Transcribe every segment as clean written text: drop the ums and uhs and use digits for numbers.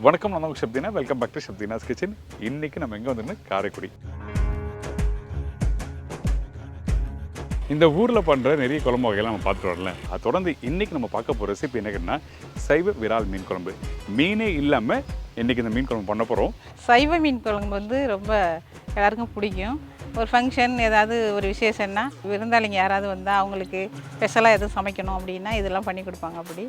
வணக்கம், நான் Shabdeena. Welcome back to Shabdeena's kitchen. இன்னைக்கு நம்ம எங்கே வந்துருக்கோம்? காரைக்குடி. இந்த ஊரில் பண்ணுற நிறைய குழம்பு வகையெல்லாம் நம்ம பார்த்துட்டு வரல. அது தொடர்ந்து இன்றைக்கி நம்ம பார்க்க போகிற ரெசிபி என்ன கேட்டிங்கன்னா, சைவ விரால் மீன் குழம்பு. மீனே இல்லாமல் இன்றைக்கி இந்த மீன் குழம்பு பண்ண போகிறோம். சைவ மீன் குழம்பு வந்து ரொம்ப எல்லாருக்கும் பிடிக்கும். ஒரு ஃபங்க்ஷன் ஏதாவது ஒரு விசேஷம்னா விருந்தாளிங்க யாராவது வந்தால் அவங்களுக்கு ஸ்பெஷலாக எதுவும் சமைக்கணும் அப்படின்னா இதெல்லாம் பண்ணி கொடுப்பாங்க. அப்படி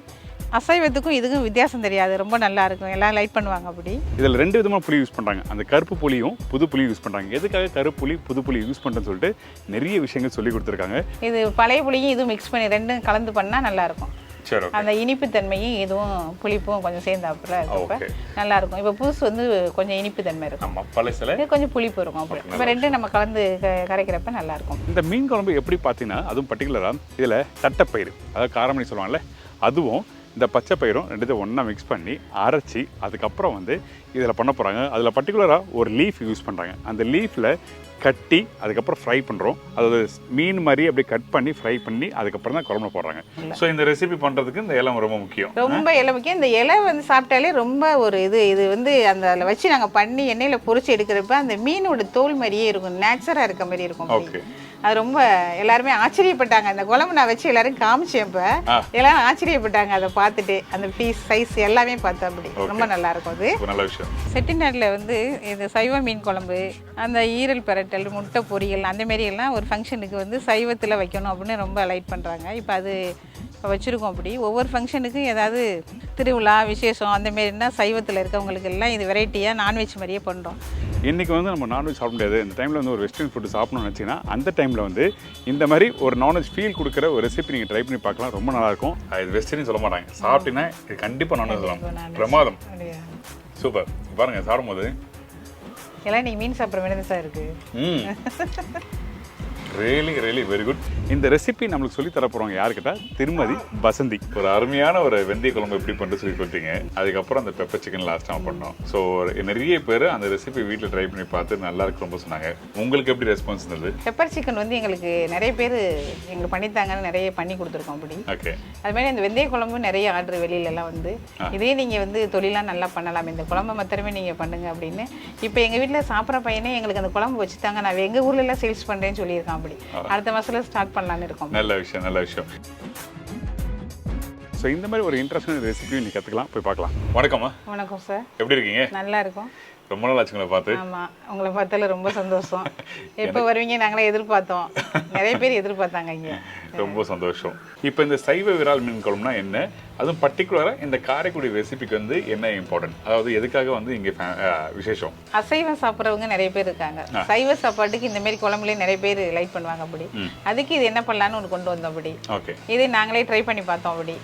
அசைவத்துக்கும் இதுக்கும் வித்தியாசம் தெரியாது, ரொம்ப நல்லாயிருக்கும், எல்லாம் லைக் பண்ணுவாங்க. அப்படி இதில் 2 விதமாக புளி யூஸ் பண்ணுறாங்க. அந்த கருப்பு புளியும் புது புளியும் யூஸ் பண்ணுறாங்க. எதுக்காக கருப்பு புளி புது புளி யூஸ் பண்ணுறேன்னு சொல்லிட்டு நிறைய விஷயங்கள் சொல்லி கொடுத்துருக்காங்க. இது பழைய புளியும் இதுவும் மிக்ஸ் பண்ணி ரெண்டும் கலந்து பண்ணால் நல்லாயிருக்கும். சரி, அந்த இனிப்பு தன்மையும் இதுவும் புளிப்பும் கொஞ்சம் சேர்ந்தாப்புல இருக்கப்ப நல்லாயிருக்கும். இப்போ புதுசு வந்து கொஞ்சம் இனிப்பு தன்மை இருக்கும், இது கொஞ்சம் புளிப்பு இருக்கும். அப்படி இப்போ ரெண்டும் நம்ம கலந்து கரைக்கிறப்ப நல்லாயிருக்கும். இந்த மீன் குழம்பு எப்படி பார்த்தீங்கன்னா, அதுவும் பர்டிகுலராக இதில் தட்டைப்பயிறு, அதாவது காரமணி சொல்லுவாங்கல்ல, அதுவும் இந்த பச்சை பயிரும் ரெண்டுத்தையும் ஒன்றா மிக்ஸ் பண்ணி அரைச்சி அதுக்கப்புறம் வந்து இதில் பண்ண போகிறாங்க. அதில் பர்டிகுலராக ஒரு லீஃப் யூஸ் பண்ணுறாங்க. அந்த லீஃபில் கட்டி அதுக்கப்புறம் ஃப்ரை பண்ணுறோம். அதாவது மீன் மாதிரி அப்படியே கட் பண்ணி ஃப்ரை பண்ணி அதுக்கப்புறம் தான் குழம்புல போடுறாங்க. ஸோ இந்த ரெசிபி பண்ணுறதுக்கு இந்த இலை ரொம்ப முக்கியம், ரொம்ப இலை முக்கியம். இந்த இலை வந்து சாப்பிட்டாலே ரொம்ப ஒரு இது வந்து அந்த அதில் வச்சு நாங்கள் பண்ணி எண்ணெயில் பொரிச்சு எடுக்கிறப்ப அந்த மீனோட தோல் மாதிரியே இருக்கும், நேச்சராக இருக்க மாதிரி இருக்கும். ஓகே, அது ரொம்ப எல்லாருமே ஆச்சரியப்பட்டாங்க. அந்த குழம்பு நான் வச்சு எல்லாரும் காமிச்சேன். எல்லாரும் ஆச்சரியப்பட்டாங்க அதை பார்த்துட்டு. அந்த பீஸ் சைஸ் எல்லாமே பார்த்தா அப்படி ரொம்ப நல்லா இருக்கும். அது நல்ல விஷயம். செட்டிநாட்டில் வந்து இது சைவ மீன் குழம்பு, அந்த ஈரல் பிரட்டல், முட்டை பொரியல், அந்த மாரி எல்லாம் ஒரு ஃபங்க்ஷனுக்கு வந்து சைவத்தில் வைக்கணும் அப்படின்னு ரொம்ப லைட் பண்ணுறாங்க. இப்போ அது வச்சுருக்கோம். அப்படி ஒவ்வொரு ஃபங்க்ஷனுக்கும் ஏதாவது திருவிழா விசேஷம் அந்த மாரின்னா சைவத்தில் இருக்கவங்களுக்கு எல்லாம் இது வெரைட்டியாக நான்வெஜ் மாதிரியே பண்ணுறோம். இன்றைக்கி வந்து நம்ம நான்வெஜ் சாப்பிட முடியாது, இந்த டைமில் வந்து ஒரு வெஸ்டர்ன் ஃபுட்டு சாப்பிடணும்னு நினச்சிங்கன்னா அந்த டைமில் வந்து இந்த மாதிரி ஒரு நான்வெஜ் ஃபீல் கொடுக்குற ஒரு ரெசிபி நீங்கள் ட்ரை பண்ணி பார்க்கலாம். ரொம்ப நல்லாயிருக்கும். இது வெஸ்டர்னு சொல்ல மாட்டாங்க, சாப்பிட்டீங்கன்னா இது கண்டிப்பாக நான்வெஜ் சொல்லலாம். பிரமாதம், சூப்பர். பாருங்கள் சாப்பிடும்போது எல்லாம் நீங்கள் மீன் சாப்பிட்ற மாதிரி தான் இருக்குது. Really very good. இந்த ரெசிபி நம்மளுக்கு சொல்லி தர போகிறவங்க யாருக்கிட்ட? திருமதி வசந்தி. ஒரு அருமையான ஒரு வெந்தய குழம்பு எப்படி பண்ணுறது சொல்லி கொடுத்தீங்க. அதுக்கப்புறம் அந்த பெப்பர் சிக்கன் லாஸ்ட் டைம் பண்ணோம். ஸோ நிறைய பேர் அந்த ரெசிபி வீட்டில் ட்ரை பண்ணி பார்த்து நல்லா இருக்கு ரொம்ப சொன்னாங்க. உங்களுக்கு எப்படி ரெஸ்பான்ஸ் இருந்தது? பெப்பர் சிக்கன் வந்து எங்களுக்கு நிறைய பேர் எங்களுக்கு பண்ணித்தாங்கன்னு நிறைய பண்ணி கொடுத்துருக்கோம். அப்படி ஓகே. அதுமாதிரி இந்த வெந்தய குழம்பு நிறைய ஆர்டர் வெளியிலலாம் வந்து இதே நீங்கள் வந்து தொழிலாக நல்லா பண்ணலாம், இந்த குழம்பு மாத்திரமே நீங்கள் பண்ணுங்க அப்படின்னு. இப்போ எங்கள் வீட்டில் சாப்பிட்ற பையனே எங்களுக்கு அந்த குழம்பு வச்சுட்டாங்க, நான் எங்கள் ஊர்லலாம் சேல்ஸ் பண்ணுறேன்னு சொல்லியிருக்கான். அப்படி அடுத்த மாசத்துல ஸ்டார்ட் பண்ணலாம்னு இருக்கோம். நல்ல விஷயம். ஸோ இந்த மாதிரி ஒரு இன்ட்ரெஸ்டிங் ரெசிபி நீ கற்றுக்கலாம், போய் பார்க்கலாம். வணக்கம்மா. வணக்கம் சார், எப்படி இருக்கீங்க? நல்லா இருக்கும். ரொம்ப நாள் ஆச்சுங்களை பார்த்து. ஆமாம், உங்களை பார்த்தால ரொம்ப சந்தோஷம். எப்போ வருவீங்க நாங்களே எதிர்பார்த்தோம், நிறைய பேர் எதிர்பார்த்தாங்க இங்கே. ரொம்ப சந்தோஷம். இப்போ இந்த சைவ விரால் மீன் குழம்புனா என்ன, அதுவும் பர்டிகுலராக இந்த காரைக்குடி ரெசிபிக்கு வந்து என்ன இம்பார்ட்டன்ட், அதாவது எதுக்காக வந்து இங்கே விசேஷம்? அசைவம் சாப்பிட்றவங்க நிறைய பேர் இருக்காங்க, சைவ சாப்பாட்டுக்கு இந்த மாதிரி குழம்புலேயே நிறைய பேர் லைக் பண்ணுவாங்க. அப்படி அதுக்கு இது என்ன பண்ணலான்னு ஒன்று கொண்டு வந்தோம். அப்படி ஓகே, இதை நாங்களே ட்ரை பண்ணி பார்த்தோம். அப்படி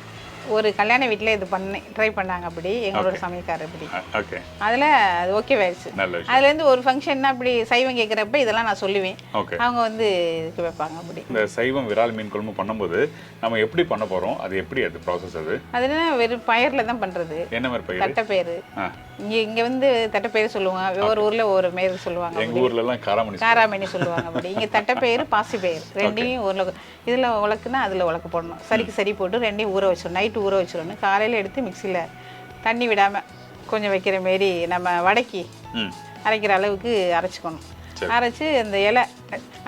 ஒரு கல்யாண வீட்டில் இது பண்ணி ட்ரை பண்ணாங்க. அப்படி எங்களோட சமையல்காரர். அப்படி அதில் அது ஓகே ஆயிடுச்சு. அதுலேருந்து ஒரு ஃபங்க்ஷன்னா அப்படி சைவம் கேட்குறப்ப இதெல்லாம் நான் சொல்லுவேன், அவங்க வந்து இதுக்கு வைப்பாங்க. அப்படி இந்த சைவம் விரால் மீன் குழம்பு பண்ணும்போது நம்ம எப்படி பண்ண போகிறோம், அது எப்படி அது ப்ராசஸ்? அதுனா வெறும் பயிரில் தான் பண்ணுறது. என்ன மாதிரி பயிர்? தட்டைப்பயிறு. இங்கே வந்து தட்டைப்பயிறு சொல்லுவாங்க, ஒவ்வொரு ஊரில் ஒவ்வொரு மேர் சொல்லுவாங்க. எங்கள் ஊர்லலாம் காராமணி சொல்லுவாங்க. அப்படி இங்கே தட்டைப்பயிறு பாசிப்பயிறு ரெண்டையும் ஒரு இதில் உலக்குனா அதில் உலக்க போடணும். சரிக்கு சரி போட்டு ரெண்டையும் ஊற வச்சிடணும். நைட்டு ஊற வச்சிடணும். காலையில் எடுத்து மிக்சியில் தண்ணி விடாமல் கொஞ்சம் வைக்கிற மாரி நம்ம வடக்கி அரைக்கிற அளவுக்கு அரைச்சிக்கணும். அரைச்சி அந்த இலை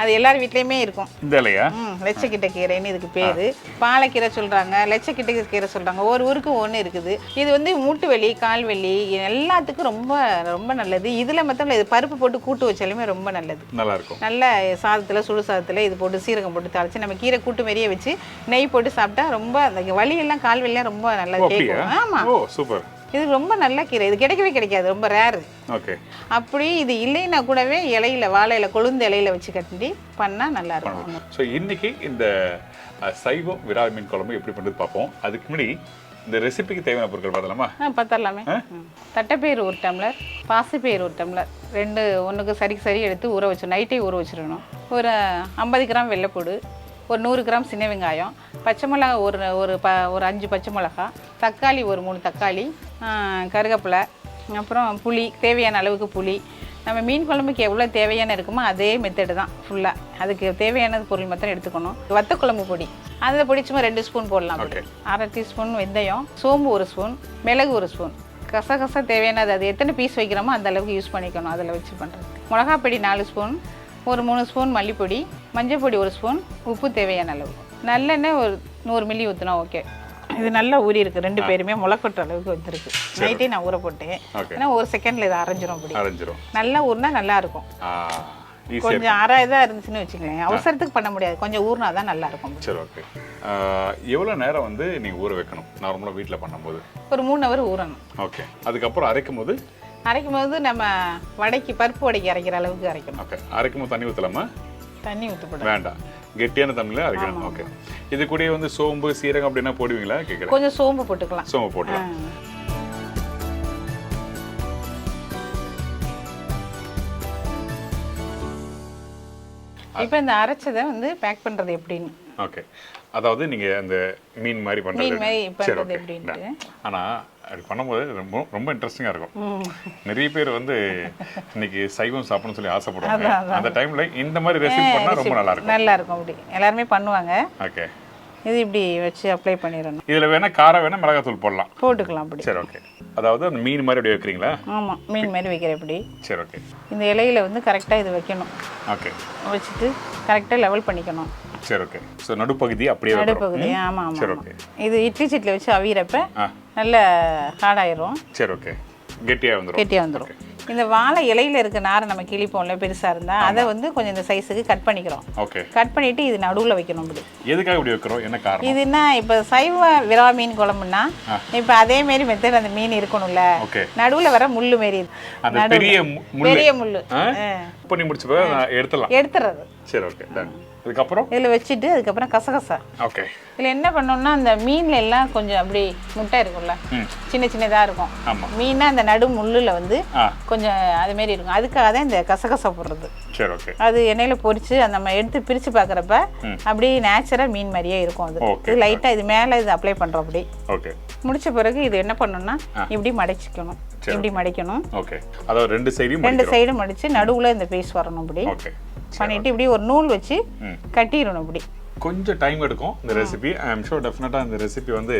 அது எல்லார் வீட்லேயுமே இருக்கும். இந்த இலையா? லட்சக்கிட்ட கீரைன்னு இதுக்கு பேர். பாலக்கீரை சொல்கிறாங்க, லட்சக்கிட்ட கீரை சொல்கிறாங்க, ஒரு ஊருக்கு ஒன்று இருக்குது. இது வந்து மூட்டு வலி, கால் வலி எல்லாத்துக்கும் ரொம்ப ரொம்ப நல்லது. இதில் மொத்தம் இது பருப்பு போட்டு கூட்டு வச்சாலுமே ரொம்ப நல்லது, நல்லா இருக்கும். நல்ல சாதத்தில் சுடு சாதத்தில் இது போட்டு சீரகம் போட்டு தாளிச்சு நம்ம கீரை கூட்டு மாரியே வச்சு நெய் போட்டு சாப்பிட்டா ரொம்ப அந்த வலியெல்லாம் கால் வலியெல்லாம் ரொம்ப நல்லா கேட்கும். ஆமாம், சூப்பர். இது ரொம்ப நல்ல கீரை, இது கிடைக்கவே கிடைக்காது, ரொம்ப ரேரு. ஓகே. அப்படி இது இல்லைன்னா கூடவே இலையில வாழை இலை கொழுந்து இலையில வச்சு கட்டி பண்ணால் நல்லா இருக்கும். ஸோ இன்னைக்கு இந்த சைவம் விரால் மீன் குழம்பு எப்படி பண்ணுறது பார்ப்போம். அதுக்கு முன்னாடி இந்த ரெசிபிக்கு தேவையான பொருட்கள் பார்த்தலாமா? பார்த்துடலாமே. தட்டைப்பயிறு 1 டம்ளர், பாசிப்பயிறு 1 டம்ளர், ரெண்டு ஒன்றுக்கு சரி எடுத்து ஊற வச்சு நைட்டே ஊற வச்சிடணும். ஒரு 50 கிராம் வெள்ளைப்பூடு, ஒரு 100 கிராம் சின்ன வெங்காயம், பச்சை மிளகா ஒரு 5 பச்சை மிளகா, தக்காளி ஒரு 3 தக்காளி, கருவேப்பிலை, அப்புறம் புளி, தேவையான அளவுக்கு புளி. நம்ம மீன் குழம்புக்கு எவ்வளோ தேவையான இருக்குமோ அதே மெத்தடு தான் ஃபுல்லாக. அதுக்கு தேவையான பொருள் மாத்திரம் எடுத்துக்கணும். வத்த குழம்பு பொடி, அதில் பொடி சும்மா 2 ஸ்பூன் போடலாம். 1/2 டீஸ்பூன் வெந்தயம், சோம்பு 1 ஸ்பூன், மிளகு 1 ஸ்பூன், கசகசா தேவையானது அது எத்தனை பீஸ் வைக்கிறோமோ அந்த அளவுக்கு யூஸ் பண்ணிக்கணும். அதில் வச்சு பண்ணுறது. மிளகாப்பொடி 4 ஸ்பூன், ஒரு 3 ஸ்பூன் மல்லிப்பொடி, மஞ்சள் பொடி 1 ஸ்பூன், உப்பு தேவையான அளவு, நல்லெண்ணெய் ஒரு 100 மில்லி ஊற்றினா ஓகே. இது நல்லா ஊறி இருக்குது, 2 பேருமே முளைக்கொட்டுற அளவுக்கு வந்துருக்கு. நைட்டே நான் ஊற போட்டேன், ஏன்னா 1 செகண்டில் இது அரைஞ்சிரும். அப்படி நல்லா ஊறினா நல்லா இருக்கும். கொஞ்சம் ஆறாயதாக இருந்துச்சுன்னு வச்சுக்கலேன், அவசரத்துக்கு பண்ண முடியாது, கொஞ்சம் ஊறினா தான் நல்லா இருக்கும். சரி, ஓகே. எவ்வளோ நேரம் வந்து நீங்கள் ஊற வைக்கணும் நார்மலாக வீட்டில் பண்ணும்போது? ஒரு 3 ஹவர் ஊறணும். ஓகே. அதுக்கப்புறம் அரைக்கும் போது நம்ம வடைக்கு பருப்பு வடைக்கு அரைக்கிற அளவுக்கு அரைக்கணும். ஓகே. அரைக்கும் போது தண்ணி ஊற்றலாமா? தண்ணி ஊற்றப்படும், வேண்டாம், கெட்டியான தமிழில் அரைக்கணும். ஓகே. இது கூட வந்து சோம்பு சீரகம் அப்படின்னா போடுவீங்களா கேட்குறேன்? கொஞ்சம் சோம்பு போட்டுக்கலாம். சோம்பு போட்டுக்கலாம். இப்போ இந்த அரைச்சதை வந்து பேக் பண்ணுறது எப்படின்னு? ஓகே. அதாவது நீங்கள் அந்த மீன் மாதிரி பண்ணுறது எப்படின்ட்டு. ஆனால் அப்படி பண்ணும்போது ரொம்ப ரொம்ப இன்ட்ரெஸ்டிங்காக இருக்கும். நிறைய பேர் வந்து இன்னைக்கு சைவம் சாப்பிடணும்னு சொல்லி ஆசைப்படுவாங்க. அந்த டைமில் இந்த மாதிரி ரெசிபி பண்ணால் ரொம்ப நல்லா இருக்கும். அப்படி எல்லாருமே பண்ணுவாங்க. ஓகே. இது இப்படி வச்சு அப்ளை பண்ணிடணும். இதில் வேணால் காரம் வேணால் மிளகாத்தூள் போட்டுக்கலாம். அப்படி. சரி, ஓகே. அதாவது அந்த மீன் மாதிரி அப்படி வைக்கிறீங்களா? ஆமாம், மீன் மாதிரி வைக்கிற எப்படி. சரி, ஓகே. இந்த இலையில வந்து கரெக்டாக இது வைக்கணும். ஓகே. வச்சுட்டு கரெக்டாக லெவல் பண்ணிக்கணும். சரி, ஓகே. ஸோ நடுப்பகுதி அப்படியே நடுப்பகுதி. ஆமாம். சரி, ஓகே. இது இட்லி சட்டியில் வச்சு அவியறப்ப நல்ல ஹார்டாயிரும். சரி, ஓகே. கெட்டியாக வந்துடும். இந்த வாழை இலையில இருக்க நாரை நம்ம கிழிப்போம்ல, பெருசாக இருந்தால் அதை வந்து கொஞ்சம் இந்த சைஸுக்கு கட் பண்ணிக்கிறோம். ஓகே. கட் பண்ணிவிட்டு இது நடுவில் வைக்கணும். இப்படி எதுக்காக இப்படி வைக்கிறோம், என்ன காரணம்? இதுன்னா இப்போ சைவ விரா மீன் குழம்புனா இப்போ அதேமாரி மெத்தட் அந்த மீன் இருக்கணும்ல. நடுவில் வர முள்ளு மாரி, பெரிய முள்ளு பண்ணி முடிச்சப்ப எடுத்துறது. சரி, ஓகே. டன். இதுக்கப்புறம் இதில் வச்சுட்டு அதுக்கப்புறம் கசகசா. ஓகே. இதில் என்ன பண்ணோம்னா அந்த மீனில் எல்லாம் கொஞ்சம் அப்படி முட்டை இருக்கும்ல, சின்ன சின்னதாக இருக்கும். மீனா அந்த நடு முள்ளில் வந்து கொஞ்சம் அதுமாரி இருக்கும். அதுக்காக தான் இந்த கசகசா போடுறது. சரி, ஓகே. அது எண்ணெயில் பொரிச்சு நம்ம எடுத்து பிரித்து பார்க்குறப்ப அப்படியே நேச்சுரல் மீன் மாதிரியே இருக்கும். அது இது லைட்டாக இது மேலே இது அப்ளை பண்ணுறோம். அப்படி ஓகே. முடிச்ச பிறகு இது என்ன பண்ணணும்னா இப்படி மடிச்சிக்கணும். இப்படி மடிக்கணும். ஓகே. அதாவது 2 சைடும் மடிச்சு நடுவில் இந்த பீஸ் வரணும். இப்படி பண்ணிட்டு இப்படி ஒரு நூல் வச்சு கட்டிடணும். இப்படி கொஞ்சம் டைம் எடுக்கும் இந்த ரெசிபி. ஐ அம் ஷூர் டெஃபினட்டாக இந்த ரெசிபி வந்து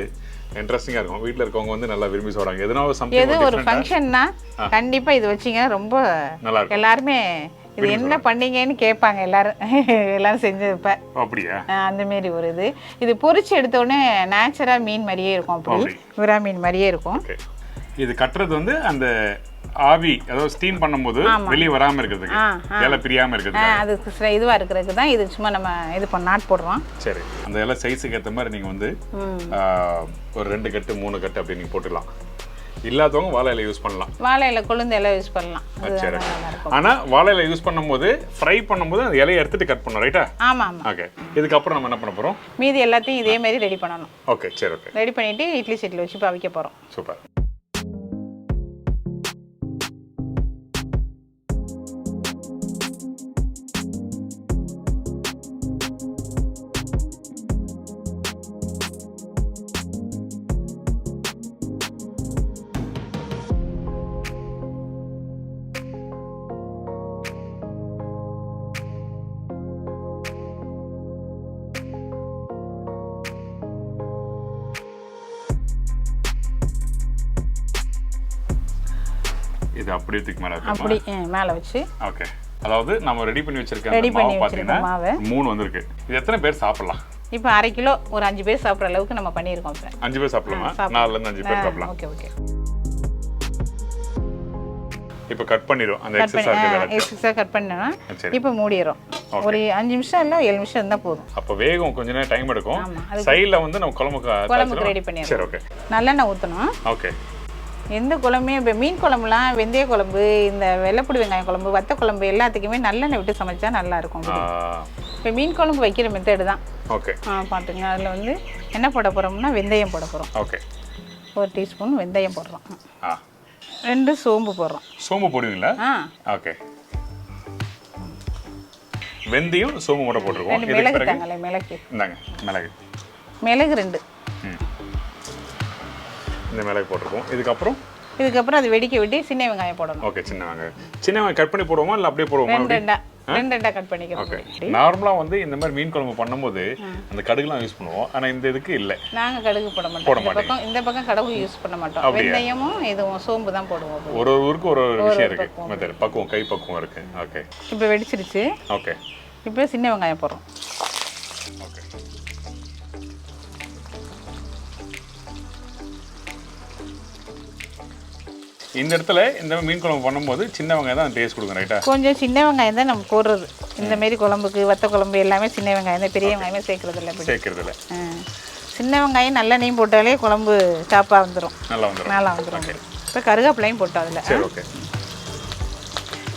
இன்ட்ரெஸ்டிங்காக இருக்கும். வீட்டில் இருக்கவங்க வந்து நல்லா விரும்பி சொல்கிறாங்க. எது ஒரு ஃபங்க்ஷன்னா கண்டிப்பாக இது வச்சிங்க ரொம்ப நல்லா இருக்கும். எல்லாருமே இது என்ன பண்ணீங்கன்னு கேட்பாங்க. எல்லாரும் செஞ்சதுப்ப அப்படியா அந்த மாரி ஒரு இது பொரிச்சு எடுத்தோடனே நேச்சுரல் மீன் மாதிரியே இருக்கும். அப்படி விரா மீன் மாதிரியே இருக்கும். இது கட்டுறது வந்து அந்த ஆவி, அதாவது ஸ்டீம் பண்ணும்போது வெளியே வராம இருக்கிறதுக்கு, இலை பிரியாம இருக்கிறதுக்கு, அது இதுவா இருக்கிறதுக்கு தான் இது. சும்மா நம்ம இது நாட் போடுறோம். சரி. அந்த இலை சைஸுக்கு ஏற்ற மாதிரி நீங்க வந்து ஒரு 2 கட்டு 3 கட்டு அப்படி நீங்க போட்டுக்கலாம். இல்லாதவங்க வாழை இலை யூஸ் பண்ணலாம். வாழை இலை, கொழுந்து இலை யூஸ் பண்ணலாம். சரி. ஆனா வாழை இலை யூஸ் பண்ணும்போது ஃப்ரை பண்ணும்போது அந்த இலையை எடுத்துட்டு கட் பண்ணணும், ரைட்டா? ஆமா ஆமா. ஓகே. இதுக்கப்புறம் நம்ம என்ன பண்ண போறோம்? மீதி எல்லாத்தையும் இதே மாதிரி ரெடி பண்ணணும். ஓகே. சரி, ஓகே. ரெடி பண்ணிட்டு இட்லி சட்டியில் வச்சு அவிக்க போறோம். சூப்பர். இது அப்படியே தூக்கி மேல வைக்கணும். அப்படி மேல வச்சு. ஓகே. அதாவது நம்ம ரெடி பண்ணி வச்சிருக்க அந்த மாவு பாத்தீங்கன்னா 3 வந்திருக்கு. இது எத்தனை பேர் சாப்பிடலாம்? இப்போ 1/2 கிலோ ஒரு 5 பேர் சாப்பிடுற அளவுக்கு நம்ம பண்ணியிருக்கோம். 5 பேர் சாப்பிடலாமா? 4ல இருந்து 5 பேர் சாப்பிடலாம். Okay okay. இப்போ கட் பண்ணிரும். அந்த எக்ஸஸா கட் பண்ணனா இப்போ மூடிறோம். ஒரு 5 நிமிஷம் இல்ல 7 நிமிஷம் இருந்தா போதும். அப்ப வேகம் கொஞ்ச நேரம் டைம் எடுக்கும். சைடுல வந்து நம்ம குழம்புக்கு ரெடி பண்ணிறோம். சரி, ஓகே. நல்லெண்ணெய் ஊத்தணும். ஓகே. எந்த குழம்புமே இப்போ மீன் குழம்புலாம், வெந்தய குழம்பு, இந்த வெள்ளைப்பூடி வெங்காயம் குழம்பு, வத்த குழம்பு எல்லாத்துக்குமே நல்லெண்ணெய் விட்டு சமைச்சா நல்லா இருக்கும். இப்போ மீன் குழம்பு வைக்கிற மெத்தடு தான். ஓகே. பார்த்துங்க. அதில் வந்து என்ன போட போகிறோம்னா வெந்தயம் போட போகிறோம். ஓகே. 1 டீஸ்பூன் வெந்தயம் போடுறோம். 2 சோம்பு போடுறோம். சோம்பு போடுவீங்களா? ஓகே. வெந்தயம் சோம்பு மட்டும் போட்டுருக்கோம். மிளகு தாங்களே, மிளகு இந்தாங்க. மிளகு 2. இந்த மிளகு போட்டிருக்கோம். இதுக்கப்புறம் இதுக்கப்புறம் அது வெடிக்க விட்டு சின்ன வெங்காயம் போடணும். ஓகே, சின்ன வெங்காயம் கட் பண்ணி போடுவோமா இல்லை அப்படியே போடுவோமா? ரெண்டா கட் பண்ணிக்கிறோம். ஓகே. நார்மலா வந்து இந்த மாதிரி மீன் குழம்பு பண்ணும்போது அந்த கடுகுலாம் யூஸ் பண்ணுவோம். ஆனா இந்த இதுக்கு இல்ல. நாங்க கடுகு போட மாட்டோம். இந்த பக்கம் கடுகு யூஸ் பண்ண மாட்டோம். வெந்தயமும் இதுவும் சோம்பு தான் போடுவோம். ஒரு ஊருக்கு ஒரு விஷயம் இருக்கு. மெத்தட் பக்குவம், கை பக்குவம் இருக்கு. ஓகே. இப்போ வெடிச்சிருச்சு. ஓகே. இப்போ சின்ன வெங்காயம் போடுறோம். ஓகே. இந்த இடத்துல இந்த மீன் குழம்பு பண்ணும்போது சின்ன வெங்காயம் தான் டேஸ்ட் கொடுக்கும், ரைட்டா? கொஞ்சம் சின்ன வெங்காயம் தான் நம்ம போடுறது. இந்த மாதிரி குழம்புக்கு வத்த குழம்பு எல்லாமே சின்ன வெங்காயம் தான், பெரிய வெங்காயமே சேர்க்கறது இல்லை. சின்ன வெங்காயம் நல்லெண்ணெயும் போட்டாலே குழம்பு டாப்பாக வந்துடும், நல்லா வந்துடும். இப்போ கருவேப்பிலையும் போட்டோம் அதில். சரி, ஓகே.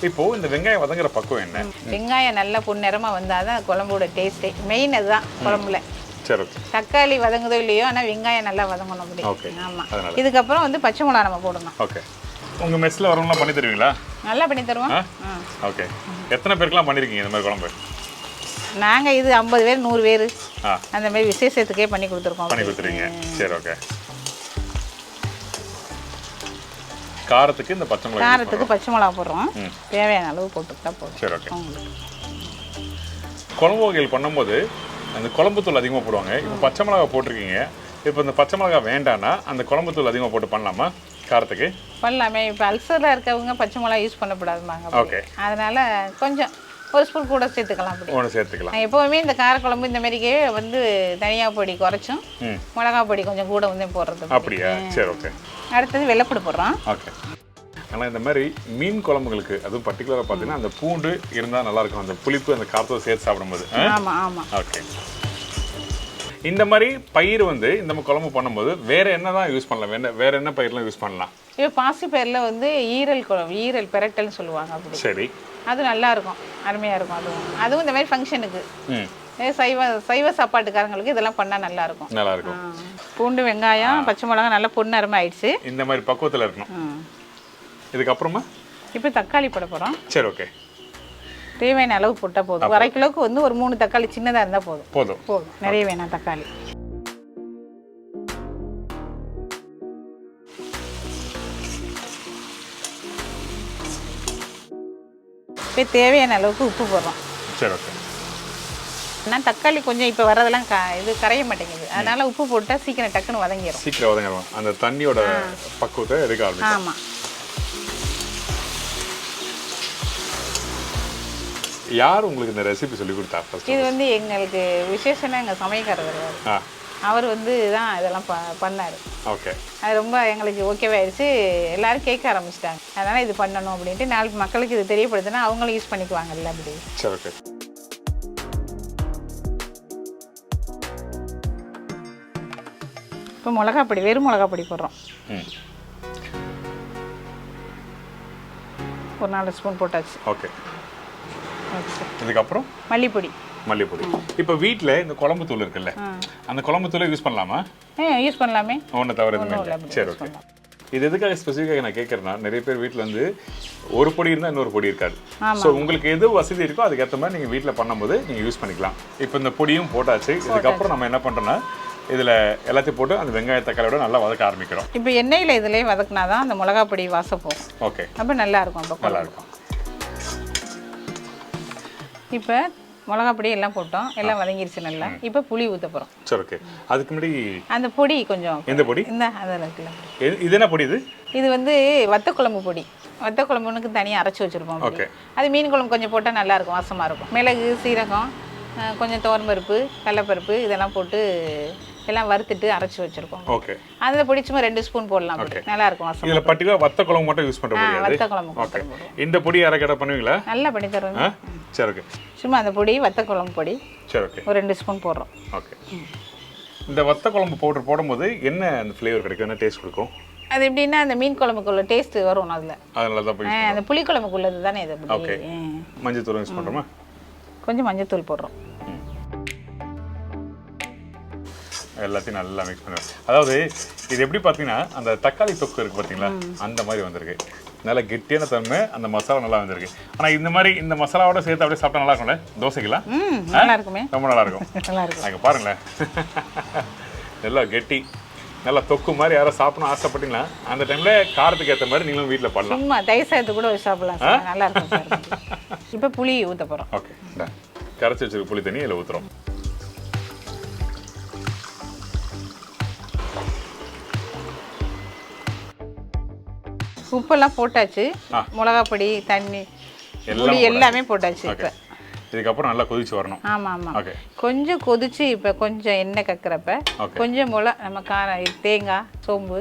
இப்போ இந்த வெங்காயம் வதங்குற பக்குவம் என்ன? வெங்காயம் நல்லா பொன்னிறமாக வந்தால் தான் குழம்போட டேஸ்ட்டே, மெயின் அதுதான் குழம்புல. சரி. தக்காளி வதங்குதோ இல்லையோ, ஆனால் வெங்காயம் நல்லா வதங்கணும் அப்படி. ஆமாம். இதுக்கப்புறம் வந்து பச்சை மிளகா நம்ம போடணும். ஓகே. உங்கள் மெஸ்ஸில் வரவங்களாம் பண்ணி தருவீங்களா? நல்லா பண்ணி தருவோம். ஓகே. எத்தனை பேருக்குலாம் பண்ணியிருக்கீங்க இந்த மாதிரி குழம்பு? நாங்கள் இது 50 பேர் 100 பேர் அந்த மாதிரி விசேஷத்துக்கே பண்ணி கொடுத்துருக்கோம். பண்ணி கொடுத்துருங்க. சரி, ஓகே. காரத்துக்கு இந்த பச்சை மிளகா, காரத்துக்கு பச்சை மிளகா போடுறோம். தேவையான அளவு போட்டுக்கிட்டா போதும். சரி, ஓகே. குழம்பு வகைகள் பண்ணும்போது அந்த குழம்பு தூள் அதிகமாக போடுவாங்க. இப்போ பச்சை மிளகா போட்டிருக்கீங்க. இப்போ இந்த பச்சை மிளகா வேண்டான்னா அந்த குழம்பு தூள் அதிகமாக போட்டு பண்ணலாமா? காரத்துக்கு பண்ணலாமே. இப்போ அல்சரில் இருக்கவங்க பச்சை மிளகா யூஸ் பண்ணக்கூடாதுமாங்க. ஓகே. அதனால் கொஞ்சம் ஒரு ஸ்பூன் கூட சேர்த்துக்கலாம். அப்படி ஒன்று சேர்த்துக்கலாம். எப்போவுமே இந்த காரக்குழம்பு இந்த மாதிரிக்கே வந்து தனியா பொடி குறைச்சும் மிளகா பொடி கொஞ்சம் கூட வந்து போடுறது. அப்படியா? சரி, ஓகே. அடுத்தது வெள்ளைப்பூடு போடுறோம். ஓகே. ஆனால் இந்த மாதிரி மீன் குழம்புகளுக்கு அதுவும் பர்டிகுலராக பார்த்தீங்கன்னா அந்த பூண்டு இருந்தால் நல்லாயிருக்கும், அந்த புளிப்பு அந்த காரத்தோட சேர்த்து சாப்பிடும்போது. ஆமாம் ஆமாம். ஓகே. இந்த மாதிரி பயிர் வந்து இந்த குழம்பு பண்ணும்போது வேற என்ன தான் யூஸ் பண்ணலாம்? வேற என்ன பயிரெலாம் யூஸ் பண்ணலாம்? இப்போ பாசி பயிரில் வந்து ஈரல் பெரட்டல்னு சொல்லுவாங்க. அப்படி. சரி. அது நல்லா இருக்கும், அருமையாக இருக்கும். அதுவும் இந்த மாதிரி ஃபங்க்ஷனுக்கு சைவ சாப்பாட்டுக்காரங்களுக்கு இதெல்லாம் பண்ணால் நல்லா இருக்கும். பூண்டு வெங்காயம் பச்சை மிளகா நல்லா பொன்னரமாக ஆயிடுச்சு. இந்த மாதிரி பக்குவத்தில் இருக்கணும். இதுக்கப்புறமா இப்போ தக்காளி போட போகிறோம். சரி, ஓகே. தேவையான அளவு போட்டால் போதும். 1/2 கிலோவுக்கு வந்து ஒரு 3 தக்காளி சின்னதாக இருந்தால் போதும். நிறைய வேணாம் தக்காளி. இப்போ தேவையான அளவுக்கு உப்பு போடுறோம். சரி, ஓகே. ஆனால் தக்காளி கொஞ்சம் இப்போ வரதெல்லாம் இது கரைய மாட்டேங்குது. அதனால உப்பு போட்டால் சீக்கிரம் டக்குன்னு வதங்கிடும். அந்த தண்ணியோட பக்குவத்தை எடுக்க ஆரம்பிக்கும். ஆமாம். யார் உங்களுக்கு இந்த ரெசிபி சொல்லி கொடுத்தா? இது வந்து எங்களுக்கு விசேஷம்னா எங்கள் சமையல்காரர் வருவார். அவர் வந்து தான் இதெல்லாம் பண்ணார். ஓகே. அது ரொம்ப எங்களுக்கு ஓகேவே ஆயிடுச்சு. எல்லாரும் கேட்க ஆரம்பிச்சிட்டாங்க. அதனால் இது பண்ணணும் அப்படின்ட்டு 4 மக்களுக்கு இது தெரியப்படுத்தினா அவங்களும் யூஸ் பண்ணிக்குவாங்கல்ல அப்படி. சரி, ஓகே. இப்போ மிளகாப்பொடி, வெறும் மிளகாப்பொடி போடுறோம். ஒரு 4 ஸ்பூன் போட்டாச்சு. ஓகே. இதுக்கப்புறம் மல்லிப்பொடி. இப்போ வீட்டில் இந்த குழம்பு தூள் இருக்குல்ல, அந்த குழம்பு தூளை யூஸ் பண்ணலாமா? யூஸ் பண்ணலாமே. ஒன்றும் தவிர எதுவுமே இல்லை. சரி, ஓகே. இது எதுக்காக ஸ்பெசிஃபிக்காக நான் கேட்குறேன்னா, நிறைய பேர் வீட்டில் வந்து ஒரு பொடி இருந்தால் இன்னொரு பொடி இருக்காது. ஸோ உங்களுக்கு எது வசதி இருக்கோ அதுக்கேற்ற மாதிரி நீங்கள் வீட்டில் பண்ணும்போது நீங்கள் யூஸ் பண்ணிக்கலாம். இப்போ இந்த பொடியும் போட்டாச்சு. இதுக்கப்புறம் நம்ம என்ன பண்ணுறோன்னா இதில் எல்லாத்தையும் போட்டு அந்த வெங்காய தக்காளியோட நல்லா வதக்க ஆரம்பிக்கிறோம். இப்போ எண்ணெயில் இதிலே வதக்கினா தான் அந்த மிளகா பொடி வாசம் போகும். ஓகே. அப்போ நல்லாயிருக்கும். நல்லாயிருக்கும். இப்போ மிளகா பொடி எல்லாம் போட்டோம், எல்லாம் வதங்கிருச்சு நல்லா. இப்போ புளி ஊற்ற போகிறோம். சரி, ஓகே. அதுக்கு முன்னாடி அந்த பொடி கொஞ்சம். எந்த பொடி? இந்த அதில் இருக்குல்ல. இது என்ன பொடி? இது வந்து வத்த குழம்பு பொடி. வத்த குழம்புனுக்கு தனியாக அரைச்சி வச்சுருப்போம். ஓகே. அது மீன் குழம்பு கொஞ்சம் போட்டால் நல்லாயிருக்கும், வாசமாக இருக்கும். மிளகு, சீரகம், கொஞ்சம் துவரம்பருப்பு, கடலைப்பருப்பு இதெல்லாம் போட்டு எல்லாம் வறுத்துட்டு அரைச்சி வச்சிருக்கோம். ஓகே. அதில் பொடி சும்மா 2 ஸ்பூன் போடலாம். நல்லா இருக்கும் வாசம். இதில் பர்டிகுலர் வத்த குழம்பு மட்டும் யூஸ் பண்ணுற பொடி. வத்த குழம்பு. ஓகே. இந்த பொடி அரைக்கடை பண்ணுவீங்களா? நல்லா பண்ணி தருவாங்க. சரி, ஓகே. சும்மா அந்த பொடி வத்த குழம்பு பொடி. சரி, ஓகே. ஒரு 2 ஸ்பூன் போடுறோம். ஓகே. இந்த வத்த குழம்பு பவுடர் போடும்போது என்ன அந்த ஃப்ளேவர் கிடைக்கும், என்ன டேஸ்ட் கொடுக்கும்? அது எப்படின்னா அந்த மீன் குழம்புக்குள்ள டேஸ்ட் வரும் அதில். அதனால தான் போய் அந்த புளி குழம்புக்குள்ளது தானே இது. ஓகே. மஞ்சள் தூள் யூஸ் பண்ணுறோமா? கொஞ்சம் மஞ்சள் தூள் போடுறோம். எல்லாத்தையும் நல்லா மிக்ஸ் பண்ணுவேன். அதாவது இது எப்படி பார்த்தீங்கன்னா அந்த தக்காளி தொக்கு இருக்குது பார்த்தீங்களா, அந்த மாதிரி வந்திருக்கு. நல்லா கெட்டியான தன்மை, அந்த மசாலா நல்லா வந்திருக்கு. ஆனால் இந்த மாதிரி இந்த மசாலாவோட சேர்த்து அப்படியே சாப்பிட்டா நல்லா இருக்கும்ல தோசைக்கெல்லாம்? நல்லா இருக்குமே. ரொம்ப நல்லா இருக்கும். நல்லா இருக்கும். அங்கே பாருங்களேன், நல்லா கெட்டி. நல்லா தொக்கு மாதிரி யாரும் சாப்பிடணும் ஆசைப்பட்டீங்களா அந்த டைம்ல காரத்துக்கு ஏற்ற மாதிரி நீங்களும் வீட்டில் பண்ணலாம். சும்மா தயிர் சாதத்து கூட வச்சு சாப்பிடலாம் சார், நல்லா இருக்கும் சார். இப்போ புளி ஊற்ற போகிறோம். ஓகே, கரைச்சி வச்சிருக்க புளி தண்ணி இதில் ஊற்றுறோம். உப்பெல்லாம் போட்டாச்சு, மிளகா பொடி தண்ணி புளி எல்லாமே போட்டாச்சு. இப்போ இதுக்கப்புறம் நல்லா கொதிச்சு வரணும். ஆமாம் ஆமாம். ஓகே, கொஞ்சம் கொதிச்சு இப்போ கொஞ்சம் எண்ணெய் கக்கிறப்ப கொஞ்சம் போல் நம்ம தேங்காய் சோம்பு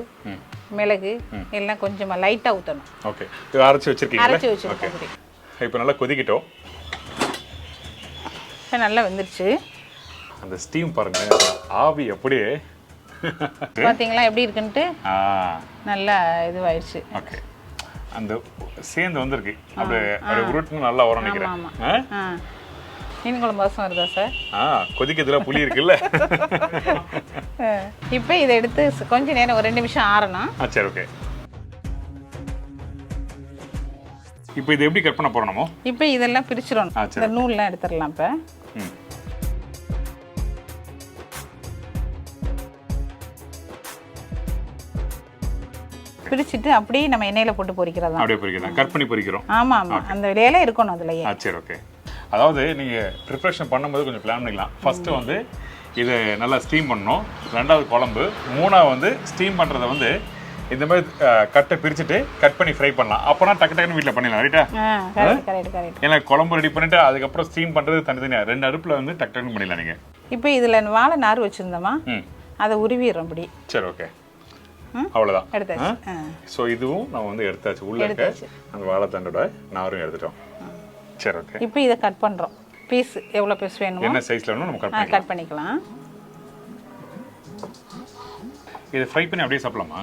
மிளகு எல்லாம் கொஞ்சமாக லைட்டாக ஊற்றணும். ஓகே, இது அரைச்சி வச்சிருக்கீங்க. அரைச்சி வச்சுருக்கோம். இப்போ நல்லா கொதிக்கிட்டோம். இப்போ நல்லா வெந்துருச்சு. அந்த ஸ்டீம் பாருங்க, ஆவி அப்படியே பார்த்தீங்களா எப்படி இருக்குன்ட்டு நல்லா இதுவாயிடுச்சு. ஓகே, அந்த சேர்ந்து வந்திருக்கு அப்படியே அப்படியே உருட்டுன்னு நல்லா வரும் நினைக்கிறேன். மீன் குழம்பு வாசம் வருதா சார்? கொதிக்கிறதுல புளி இருக்குல்ல. இப்போ இதை எடுத்து கொஞ்ச நேரம் ஒரு 2 நிமிஷம் ஆறணும். சரி, ஓகே. இப்போ இதை எப்படி கட் பண்ண போறோமோ? இப்போ இதெல்லாம் பிரிச்சிடணும். இந்த நூல்லாம் எடுத்துடலாம். இப்போ பிரிச்சுட்டு அப்படியே நம்ம எண்ணெயில போட்டு பொரிக்கிறதா? அப்படியே பொரிக்கிறதா, கட் பண்ணி பொரிக்கிறோம். ஆமா ஆமா, அந்த வேலை இருக்கணும் அதுலயே. சரி, ஓகே. அதாவது நீங்க ப்ரிப்பரேஷன் பண்ணும்போது கொஞ்சம் பிளான் பண்ணிக்கலாம். ஃபர்ஸ்ட் வந்து இதை நல்லா ஸ்டீம் பண்ணணும், ரெண்டாவது குழம்பு, மூணாவது வந்து ஸ்டீம் பண்றதை வந்து இந்த மாதிரி கட்டை பிரிச்சுட்டு கட் பண்ணி ஃப்ரை பண்ணலாம். அப்போனா டக்கு டக்குன்னு வீட்டில் பண்ணிடலாம். ரைட்டா? ஏன்னா குழம்பு ரெடி பண்ணிட்டு அதுக்கப்புறம் ஸ்டீம் பண்றது தனித்தனியாக 2 அடுப்பில் வந்து டக்கு டக்குன்னு பண்ணிடலாம் நீங்கள். இப்போ இதில் வாழை நார் வச்சுருந்தோமா, அதை உருவிடுறோம் அப்படி. சரி, ஓகே, அவ்வளோதான் எடுத்தாச்சு. ஸோ இதுவும் நம்ம வந்து எடுத்தாச்சு. உள்ள இருக்க அந்த வாழைத்தண்டோட நாரும் எடுத்துட்டோம். சரி, ஓகே. இப்போ இதை கட் பண்ணுறோம். பீஸ் எவ்வளோ பீஸ் வேணுமோ, என்ன சைஸில் வேணும் நம்ம கட் பண்ணிக்கலாம். இதை ஃப்ரை பண்ணி அப்படியே சாப்பிடலாமா?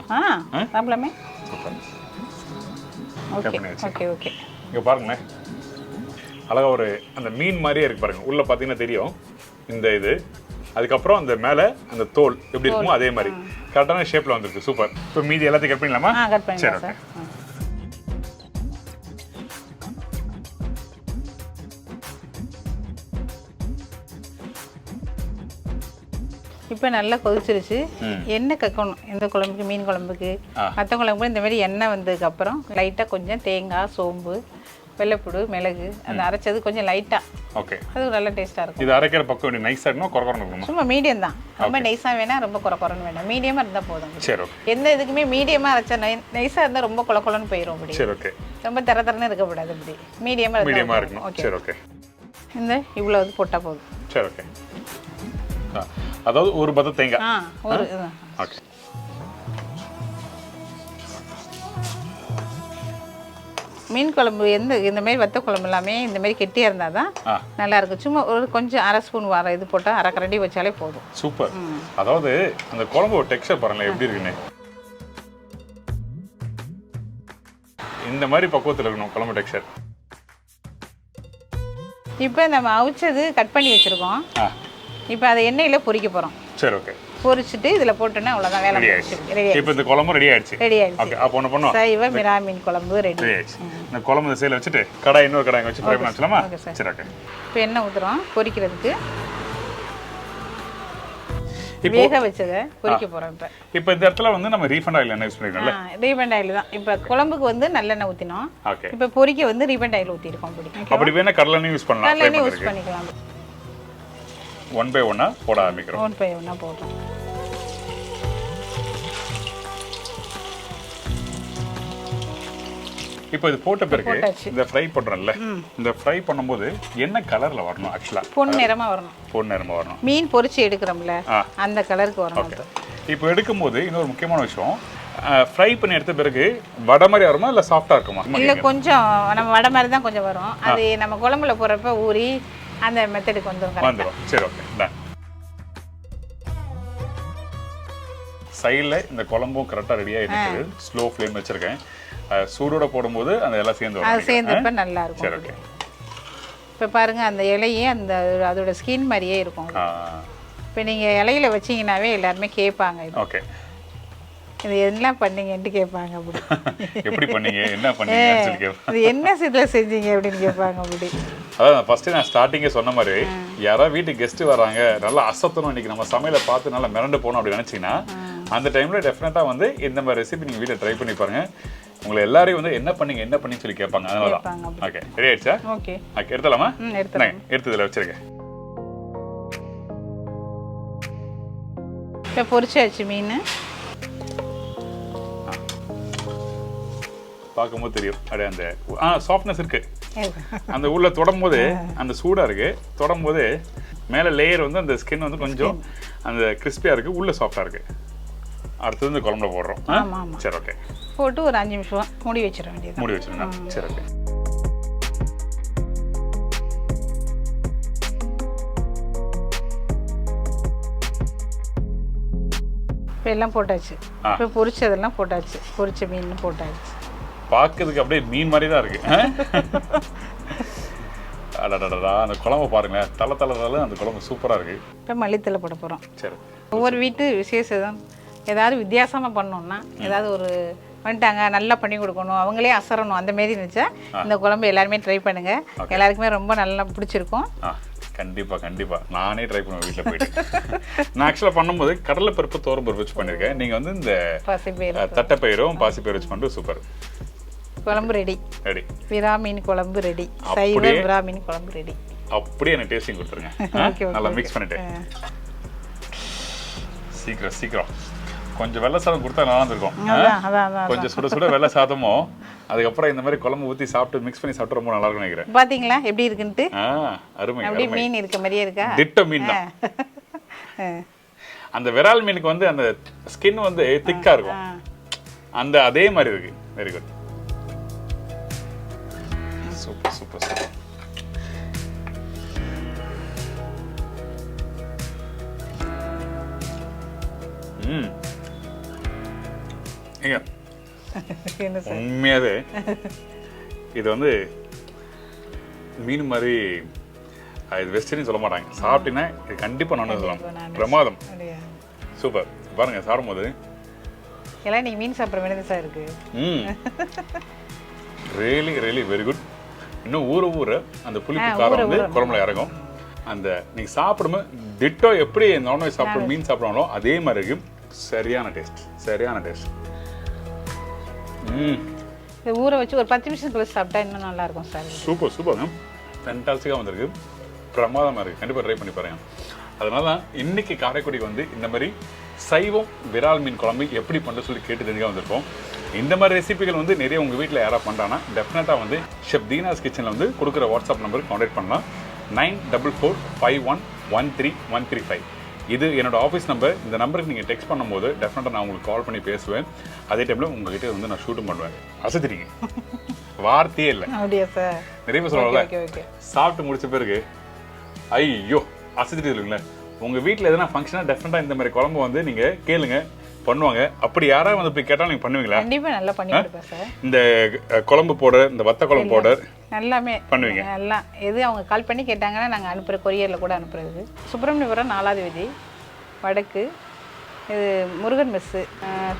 சாப்பிடலாமே. Okay, okay okay. இங்கே பாருங்களேன், அழகாக ஒரு அந்த மீன் மாதிரியே இருக்கு பாருங்க. உள்ள பார்த்தீங்கன்னா தெரியும் இந்த இது. அதுக்கப்புறம் அந்த மேலே அந்த தோல் எப்படி இருக்குமோ அதே மாதிரி கரெக்டான ஷேப்பில் வந்துருக்கு. சூப்பர். இப்போ மீதி எல்லாத்தையும் கட் பண்ணலாமா? சரி, ஓகே. இப்போ நல்லா கொதிச்சிருச்சு. எண்ணெய் கக்கணும் இந்த குழம்புக்கு, மீன் குழம்புக்கு. மற்ற குழம்புக்கு இந்த மாதிரி எண்ணெய் வந்ததுக்கப்புறம் லைட்டாக கொஞ்சம் தேங்காய் சோம்பு வெள்ளைப்பூடு மிளகு அந்த அரைச்சது கொஞ்சம் லைட்டாக. ஓகே, அது நல்லா டேஸ்ட்டாக இருக்கும். இது அரைக்கிற பக்கம் நைஸாக இருக்கணும், குறக்குறன்னு இருக்கணும்? சும்மா மீடியம் தான், ரொம்ப நைஸாக வேணாம், ரொம்ப குறக்குறன்னு வேணாம், மீடியமாக இருந்தால் போதும். சரி, ஓகே. எந்த இதுக்குமே மீடியமாக அரைச்சா நைஸாக இருந்தால் ரொம்ப குளக்குளன்னு போயிடும் அப்படி. சரி, ஓகே. ரொம்ப தரன்னு இருக்கக்கூடாது, அப்படி மீடியமாக இருக்கணும். சரி, ஓகே. இந்த இவ்வளோ இது போட்டால் போதும். சரி, ஓகே. அதாவது ஒரு பத்த தேங்காய். ஒரு ஓகே. மீன் குழம்பு இந்த மாதிரி வத்த குழம்பு எல்லாமே இந்த மாதிரி கெட்டியாக இருந்தால் தான் நல்லா இருக்கும். சும்மா ஒரு கொஞ்சம் 1/2 ஸ்பூன் வர இது போட்டால் 1/2 கரண்டி வச்சாலே போதும். சூப்பர். அதாவது அந்த குழம்பு டெக்ஸ்சர் பாருங்களேன் எப்படி இருக்குன்னு. இந்த மாதிரி பக்குவத்தில் இருக்கணும் குழம்பு டெக்ஸ்சர். இப்போ நம்ம அவிச்சது கட் பண்ணி வச்சுருக்கோம். இப்போ அதை எண்ணெயில் பொரிக்க போகிறோம். சரி, ஓகே. பொரிச்சிட்டு இதில் போட்டோன்னா அவ்வளோதான், வேலை முடிஞ்சிடுச்சு. இப்போ இந்த குழம்பு ரெடி ஆயிடுச்சு. ஓகே, அப்போ ஒன்று பண்ணுவோம். சைவ மிரா மீன் குழம்பு ரெடி ஆயிடுச்சு. இந்த குழம்பு இந்த சைடில் வச்சுட்டு கடாய் இன்னொரு கடாய் வச்சு ஃப்ரை பண்ண வச்சலாமா? சரி, ஓகே. இப்போ எண்ணெய் ஊற்றுறோம் பொரிக்கிறதுக்கு. வேக வச்சதை பொரிக்க போகிறோம். இப்போ இந்த இடத்துல வந்து நம்ம ரீஃபண்ட் ஆயில் என்ன யூஸ் பண்ணிருக்கோம்ல? ரீஃபண்ட் ஆயில் தான். இப்போ குழம்புக்கு வந்து நல்லெண்ணெய் ஊற்றினோம். ஓகே. இப்போ பொரிக்க வந்து ரீஃபண்ட் ஆயில் ஊற்றிருக்கோம். அப்படி வேணா கடலெண்ணெய் யூஸ் பண்ணலாம். கடலெண்ணெய் யூஸ் பண்ணிக்கலாம். 1 by 1 போட ஆரம்பிக்கிறோம். 1 by 1 போடுறோம். இப்போ இது போட்ட பிறகு இந்த ஃப்ரை பண்றோம்ல, இந்த ஃப்ரை பண்ணும்போது என்ன கலர்ல வரணும்? ஆக்சுவலா பொன்னிறமா வரணும். பொன்னிறமா வரணும். மீன் பொரிச்சு எடுக்கறோம்ல அந்த கலருக்கு வரணும். இப்போ எடுக்கும்போது இன்னொரு முக்கியமான விஷயம், ஃப்ரை பண்ணி எடுத்த பிறகு வடை மாதிரி வருமா இல்ல சாஃப்ட்டா இருக்குமா? இல்ல கொஞ்சம் நம்ம வடை மாதிரி தான் கொஞ்சம் வரும். அது நம்ம குழம்புல போறப்ப ஊறி அந்த மெத்தடுக்கு வந்துரும். சரி, ஓகே. டன். சைடுல இந்த குழம்பும் கரெக்டா ரெடியா இருக்குது. ஸ்லோ ஃப்ளேம் வச்சிருக்கேன். சூடோட போடும்போது அந்த எல்லாம் சேர்ந்து வரும். அது சேர்ந்தப்ப நல்லா இருக்கும். சரி, ஓகே. இப்போ பாருங்க அந்த இலையே அந்த அதோட ஸ்கின் மாதிரியே இருக்கும். இப்போ நீங்க இலையில வச்சீங்கன்னாவே எல்லாருமே கேட்பாங்க. ஓகே. இது என்ன பண்ணீங்கன்னு கேட்பாங்க. அப்படி எப்படி பண்ணீங்க, என்ன பண்ணீங்கன்னு சொல்லி கேட்பாங்க. இது என்ன சில செஞ்சீங்க அப்படின்னு கேட்பாங்க. அப்படி அதான் ஃபர்ஸ்ட் நான் ஸ்டார்டிங்கே சொன்ன மாதிரி, யாராவது வீட்டுக்கு கெஸ்ட் வராங்க, நல்லா அசத்தணும் இன்னைக்கு நம்ம சமையலை பார்த்து நல்லா மிரண்டு போகணும் அப்படின்னு நினைச்சீங்கன்னா அந்த டைமில் டெஃபினட்டாக வந்து இந்த மாதிரி ரெசிபி நீங்கள் வீட்டில் ட்ரை பண்ணி பாருங்கள். உங்களை எல்லாரையும் வந்து என்ன பண்ணி சொல்லி கேட்பாங்க. அதனால தான். ஓகே, ரெடி ஆயிடுச்சா? ஓகே, எடுத்துலாமா? எடுத்ததில் வச்சிருக்கேன். இப்போ பொரிச்சாச்சு மீன். பார்க்கும்போது தெரியும் அப்படியே அந்த சாஃப்ட்னஸ் இருக்கு. அந்த உள்ள தொடும்போது அந்த சூடாக இருக்கு, தொடும்போது மேலே லேயர் வந்து அந்த ஸ்கின் வந்து கொஞ்சம் அந்த கிறிஸ்பியாக இருக்கு, உள்ள சாஃப்டாக இருக்கு. அடுத்தது இந்த குழம்புல போடுறோம். சரி, ஓகே. போட்டு ஒரு 5 நிமிஷம் மூடி வச்சிட வேண்டியது. மூடி வச்சிருங்க. சரி, ஓகே. இப்போ எல்லாம் போட்டாச்சு. இப்போ பொரிச்சதெல்லாம் போட்டாச்சு. பொரிச்ச மீன் போட்டாச்சு. பார்க்கறதுக்கு அப்படியே மீன் மாதிரி தான் இருக்கு. அடடடா, அந்த குழம்பு பாருங்க, தலை அந்த குழம்பு சூப்பராக இருக்கு. இப்போ மல்லித்தலை போட போகிறோம். சரி. ஒவ்வொரு வீட்டு விசேஷம் ஏதாவது வித்தியாசமாக பண்ணோம்னா, ஏதாவது ஒரு வந்துட்டாங்க நல்லா பண்ணி கொடுக்கணும், அவங்களே அசரணும், அந்த மாரி இருந்துச்சா இந்த குழம்பு எல்லாருமே ட்ரை பண்ணுங்க. எல்லாருக்குமே ரொம்ப நல்லா பிடிச்சிருக்கும். கண்டிப்பா நானே ட்ரை பண்ணுவேன் வீட்டில் போயிட்டு. நான் ஆக்சுவலாக பண்ணும்போது கடலை பருப்பு, தோரம் பருப்பு வச்சு பண்ணியிருக்கேன். நீங்கள் வந்து இந்த தட்டைப்பயிரும் பாசிப்பயிரும் வச்சு பண்ணிட்டு சூப்பர். குழம்பு ரெடி. விரா மீன் குழம்பு ரெடி. சைவ விரா மீன் குழம்பு ரெடி. அப்படியே எனக்கு டேஸ்டிங் கொடுத்துருங்க. நல்லா மிக்ஸ் பண்ணிட்டு சீக்கிரம் கொஞ்சம் வெள்ளை சாதம் கொடுத்தா நல்லா இருந்திருக்கும். கொஞ்சம் சுட வெள்ளை சாதமும் அதுக்கப்புறம் இந்த மாதிரி குழம்பு ஊற்றி சாப்பிட்டு மிக்ஸ் பண்ணி சாப்பிட்டு ரொம்ப நல்லா இருக்கும் நினைக்கிறேன். பாத்தீங்களா எப்படி இருக்குன்ட்டு? அருமை. அப்படியே மீன் இருக்க மாதிரியே இருக்கா? திட்ட மீன் தான். அந்த விரால் மீனுக்கு வந்து அந்த ஸ்கின் வந்து திக்கா இருக்கும், அந்த அதே மாதிரி இருக்கு. Very good. சூப்பர். உண்மையாவே இது வந்து மீன் மாதிரி இது வெஸ்டர்னு சொல்ல மாட்டாங்க. சாப்பிட்டீங்கன்னா இது கண்டிப்பா நான் சொல்லலாம். பிரமாதம். சூப்பர். பாருங்க சாப்பிடும்போது எல்லாம் நீ மீன் சாப்பிட்ற மாதிரி தான் இருக்கு. Really very good. இன்னும் ஊற அந்த புளிப்பு காரம் வந்து குழம்புல இறங்கும். அந்த நீங்க சாப்பிடும்போது டிட்டோ எப்படி நான்வெஜ் சாப்பிடும் மீன் சாப்பிடுவாங்களோ அதே மாதிரி இருக்கு. சரியான டேஸ்ட். இது ஊற வச்சு ஒரு 10 நிமிஷம் கழிச்சு சாப்பிட்டா இன்னும் நல்லா இருக்கும் சார். சூப்பர். ஃபேண்டாஸ்டிக்காக வந்திருக்கு. பிரமாதமாக இருக்குது. கண்டிப்பாக ட்ரை பண்ணி பாருங்க. அதனால தான் இன்னைக்கு காரைக்குடிக்கு வந்து இந்த மாதிரி சைவம் விரால் மீன் குழம்பு எப்படி பண்ணுறது சொல்லி கேட்டு தெரிஞ்சுக்க வந்திருக்கோம். இந்த மாதிரி ரெசிபிகள் வந்து நிறைய உங்கள் வீட்டில் யாராவது பண்ணுறாங்கன்னா டெஃபினட்டாக வந்து ஷெஃப் தீனாஸ் கிச்சனில் வந்து கொடுக்குற வாட்ஸ்அப் நம்பருக்கு கான்டாக்ட் பண்ணலாம். 9445113135. இது என்னோட ஆஃபீஸ் நம்பர். இந்த நம்பருக்கு நீங்கள் டெக்ஸ்ட் பண்ணும்போது டெஃபினட்டாக நான் உங்களுக்கு கால் பண்ணி பேசுவேன். அதே டைமில் உங்ககிட்ட வந்து நான் ஷூட்டும் பண்ணுவேன். அசத்திரிங்க, வார்த்தையே இல்லை. நிறைய பேர் சொல்லுவாங்கல்ல, சாப்பிட்டு முடிச்ச பிறகு ஐயோ அசத்திட்டு இல்லைங்களே. உங்கள் வீட்டில் எதனா ஃபங்க்ஷனாக டெஃபினட்டாக இந்த மாதிரி குழம்பு வந்து நீங்கள் கேளுங்க, பண்ணுவாங்க. அப்படி யாராவது வந்து போய் கேட்டாலும் நீங்கள் பண்ணுவீங்களா? கண்டிப்பாக நல்லா பண்ணி கொடுப்பேன் சார். இந்த குழம்பு பவுடர், இந்த வத்த குழம்பு பவுடர் எல்லாமே பண்ணுவீங்க? எல்லாம் எது அவங்க கால் பண்ணி கேட்டாங்கன்னா நாங்கள் அனுப்புகிற கொரியரில் கூட அனுப்புறது. சுப்பிரமணியபுரம் 4வது வீதி வடக்கு, இது முருகன் மெஸ்ஸு.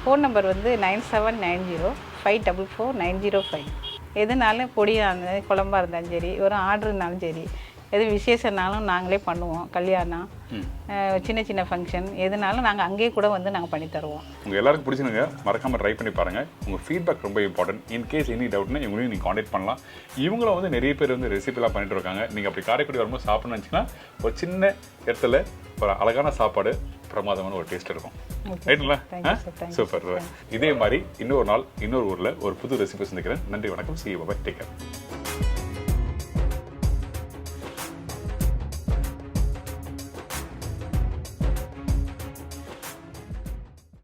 ஃபோன் நம்பர் வந்து 9790544905. எதுனாலும் பொடியாக இருந்தாலும் குழம்பாக இருந்தாலும் சரி, ஒரு ஆர்டர் இருந்தாலும் சரி, எது விசேஷனாலும் நாங்களே பண்ணுவோம். கல்யாணம், சின்ன ஃபங்க்ஷன் எதுனாலும் நாங்கள் அங்கேயே கூட வந்து நாங்கள் பண்ணி தருவோம். உங்கள் எல்லாருக்கும் பிடிச்சிருங்க, மறக்காமல் ட்ரை பண்ணி பாருங்கள். உங்கள் ஃபீட்பேக் ரொம்ப இம்பார்ட்டன்ட். இன்கேஸ் எனி டவுட்னா இவங்களையும் நீங்கள் காண்டாக்ட் பண்ணலாம். இவங்களும் வந்து நிறைய பேர் வந்து ரெசிபிலாம் பண்ணிட்டு இருக்காங்க. நீங்கள் அப்படி காரைக்குடி வரும்போது சாப்பிட்ணுன்னு நினச்சிங்கன்னா ஒரு சின்ன இடத்துல ஒரு அழகான சாப்பாடு, பிரமாதமான ஒரு டேஸ்ட் இருக்கும். ரைட்டுங்களா? சூப்பர். இதே மாதிரி இன்னொரு நாள் இன்னொரு ஊரில் ஒரு புது ரெசிபி சந்திக்கிறேன். நன்றி, வணக்கம். See you. Bye. Take care.